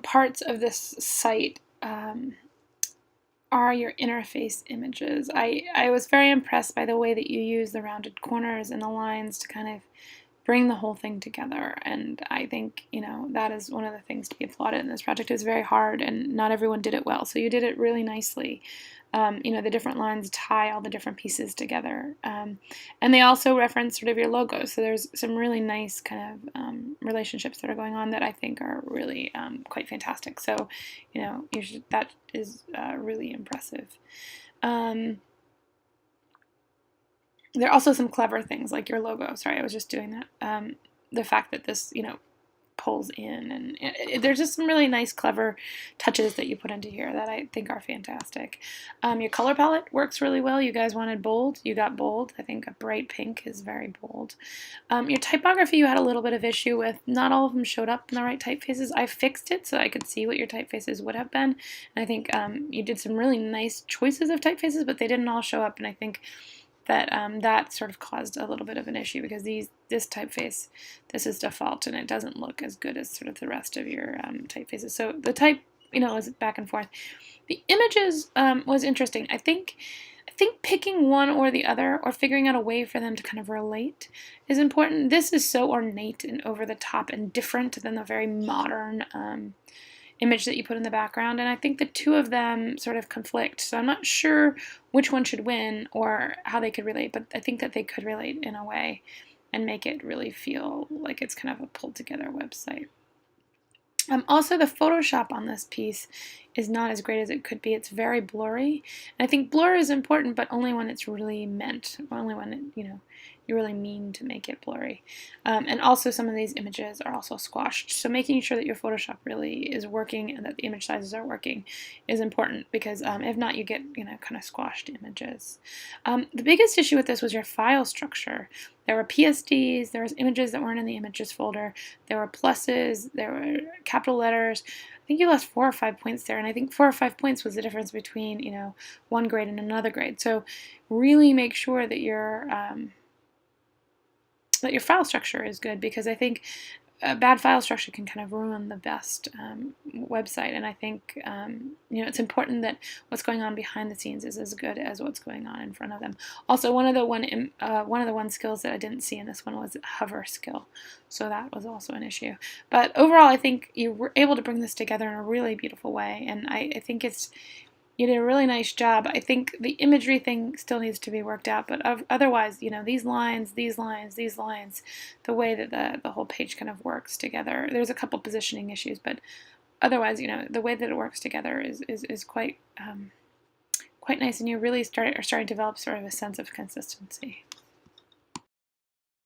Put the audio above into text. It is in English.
parts of this site are your interface images. I was very impressed by the way that you use the rounded corners and the lines to kind of bring the whole thing together. And I think, that is one of the things to be applauded in this project. It's very hard and not everyone did it well. So you did it really nicely. The different lines tie all the different pieces together. And they also reference sort of your logo. So there's some really nice kind of relationships that are going on that I think are really quite fantastic. So, that is really impressive. There are also some clever things like your logo. Sorry, I was just doing that. The fact that this, pulls in, and there's just some really nice, clever touches that you put into here that I think are fantastic. Your color palette works really well. You guys wanted bold. You got bold. I think a bright pink is very bold. Your typography you had a little bit of issue with. Not all of them showed up in the right typefaces. I fixed it so I could see what your typefaces would have been. And I think you did some really nice choices of typefaces, but they didn't all show up. And I think that that sort of caused a little bit of an issue because this typeface, this is default and it doesn't look as good as sort of the rest of your typefaces. So the type, is back and forth. The images was interesting. I think picking one or the other or figuring out a way for them to kind of relate is important. This is so ornate and over the top and different than the very modern image that you put in the background, and I think the two of them sort of conflict, so I'm not sure which one should win or how they could relate, but I think that they could relate in a way and make it really feel like it's kind of a pulled together website. Also, the Photoshop on this piece is not as great as it could be. It's very blurry, and I think blur is important, but only when it's really meant, only when it, you really mean to make it blurry. And also, some of these images are also squashed, so making sure that your Photoshop really is working and that the image sizes are working is important because if not, you get kind of squashed images. The biggest issue with this was your file structure. There were PSDs, there was images that weren't in the images folder, there were pluses, there were capital letters. I think you lost 4 or 5 points there, and I think 4 or 5 points was the difference between, one grade and another grade. So really make sure that your file structure is good, because I think a bad file structure can kind of ruin the best website, and I think it's important that what's going on behind the scenes is as good as what's going on in front of them. Also, one of the one skills that I didn't see in this one was hover skill, so that was also an issue. But overall, I think you were able to bring this together in a really beautiful way, and I think you did a really nice job. I think the imagery thing still needs to be worked out, but otherwise, these lines, the way that the whole page kind of works together. There's a couple positioning issues, but otherwise, the way that it works together is quite nice, and you really are starting to develop sort of a sense of consistency.